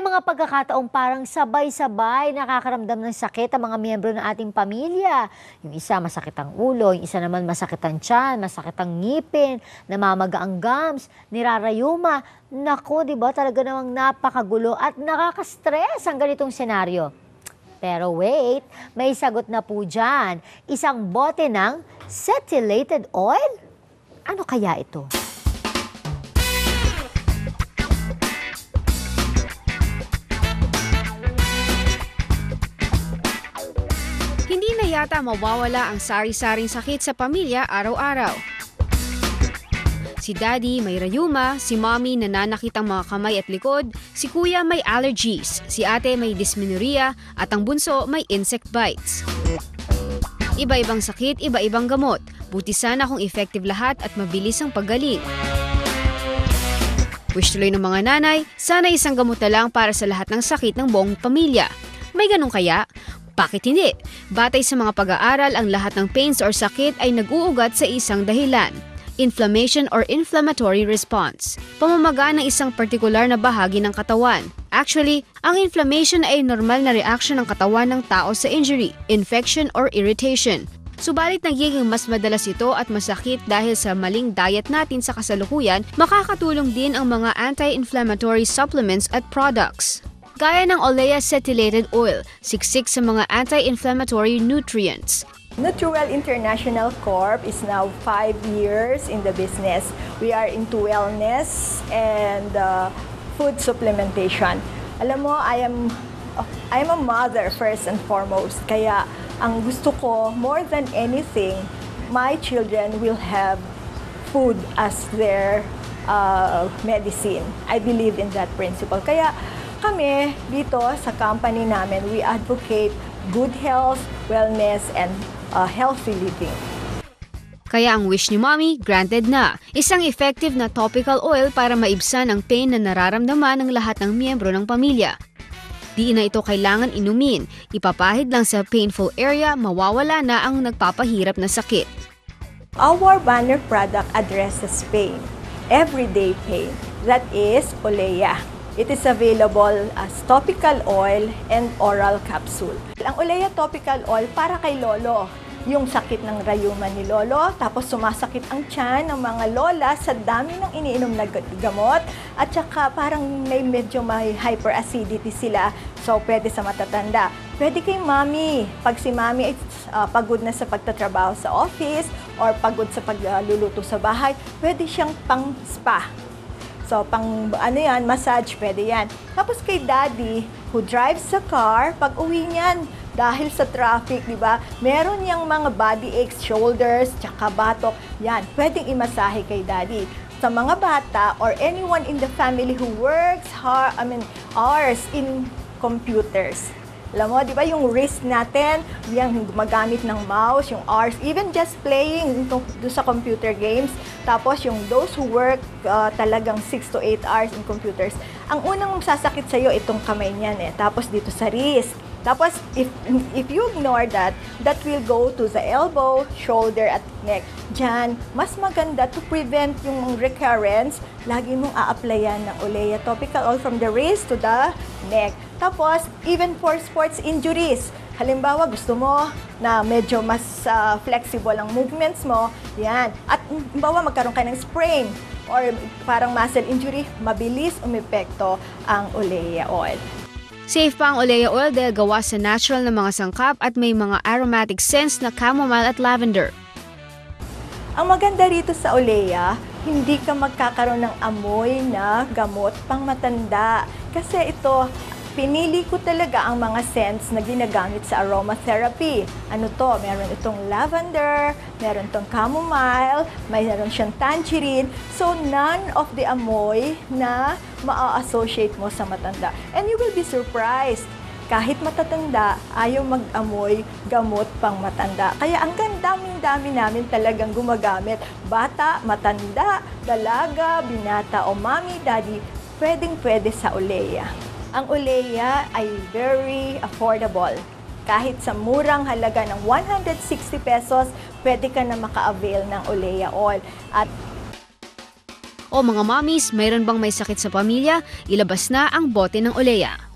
May mga pagkakataong parang sabay-sabay nakakaramdam ng sakit ang mga miyembro ng ating pamilya. Yung isa masakit ang ulo, yung isa naman masakit ang tiyan, masakit ang ngipin, namamaga ang gums, nirarayuma. Naku, di ba talaga namang napakagulo at nakaka-stress ang ganitong senaryo. Pero wait, may sagot na po dyan. Isang bote ng cetylated oil? Ano kaya ito? Hindi na yata mawawala ang sari-saring sakit sa pamilya araw-araw. Si Daddy may rayuma, si Mommy nananakit ang mga kamay at likod, si Kuya may allergies, si Ate may dysmenorrhea at ang bunso may insect bites. Iba-ibang sakit, iba-ibang gamot. Buti sana kung effective lahat at mabilis ang paggaling. Wish tuloy ng mga nanay, sana isang gamot na lang para sa lahat ng sakit ng buong pamilya. May ganun kaya? Bakit hindi? Batay sa mga pag-aaral, ang lahat ng pains or sakit ay nag-uugat sa isang dahilan. Inflammation or inflammatory response. Pamamaga ng isang partikular na bahagi ng katawan. Actually, ang inflammation ay normal na reaction ng katawan ng tao sa injury, infection or irritation. Subalit nagiging mas madalas ito at masakit dahil sa maling diet natin sa kasalukuyan, makakatulong din ang mga anti-inflammatory supplements at products. Gaya ng Olea Cetylated Oil, siksik sa mga anti-inflammatory nutrients. Nutriwell International Corp is now 5 years in the business. We are into wellness and food supplementation. Alam mo, I am a mother first and foremost. Kaya ang gusto ko, more than anything, my children will have food as their medicine. I believe in that principle. Kaya kami dito sa company namin, we advocate good health, wellness, and healthy living. Kaya ang wish ni Mommy, granted na. Isang effective na topical oil para maibsan ang pain na nararamdaman ng lahat ng miyembro ng pamilya. Di na ito kailangan inumin. Ipapahid lang sa painful area, mawawala na ang nagpapahirap na sakit. Our banner product addresses pain, everyday pain. That is Olea. It is available as topical oil and oral capsule. Ang Olea topical oil para kay lolo. Yung sakit ng rayuma ni lolo, tapos sumasakit ang tiyan ng mga lola sa dami ng iniinom na gamot, at saka parang medyo may hyperacidity sila, so pwede sa matatanda. Pwede kay Mommy. Pag si Mommy ay pagod na sa pagtatrabaho sa office or pagod sa pagluluto sa bahay, pwede siyang pang spa. So, pang massage, pwede yan. Tapos kay Daddy, who drives the car, pag uwi niyan, dahil sa traffic, di ba, meron niyang mga body aches, shoulders, tsaka batok, yan, pwedeng imasahe kay Daddy. Sa mga bata or anyone in the family who works hours in computers. Alam mo, di ba yung wrist natin, yung gumagamit ng mouse, yung hours, even just playing sa computer games. Tapos yung those who work talagang 6 to 8 hours in computers. Ang unang sasakit sa'yo, itong kamay niyan eh. Tapos dito sa wrist. Tapos if you ignore that, that will go to the elbow, shoulder, at neck. Diyan, mas maganda to prevent yung recurrence, lagi mong a-applyan ng Olea topical oil from the wrist to the neck. Tapos, even for sports injuries, halimbawa gusto mo na medyo mas flexible ang movements mo, yan. At halimbawa magkaroon ka ng sprain or parang muscle injury, mabilis umepekto ang Olea oil. Safe pa ang Olea oil dahil gawa sa natural na mga sangkap at may mga aromatic scents na chamomile at lavender. Ang maganda rito sa Olea, hindi ka magkakaroon ng amoy na gamot pang matanda. Kasi ito, pinili ko talaga ang mga scents na ginagamit sa aromatherapy. Ano to? Meron itong lavender, meron itong chamomile, meron siyang tangerine. So, none of the amoy na maa-associate mo sa matanda. And you will be surprised. Kahit matatanda, ayaw mag-amoy gamot pang matanda. Kaya ang daming-dami namin talagang gumagamit. Bata, matanda, dalaga, binata o mommy, daddy, pwedeng-pwede sa Olea. Ang Olea ay very affordable. Kahit sa murang halaga ng 160 pesos, pwede ka na maka-avail ng Olea oil. At O mga mommies, mayroon bang may sakit sa pamilya? Ilabas na ang bote ng Olea.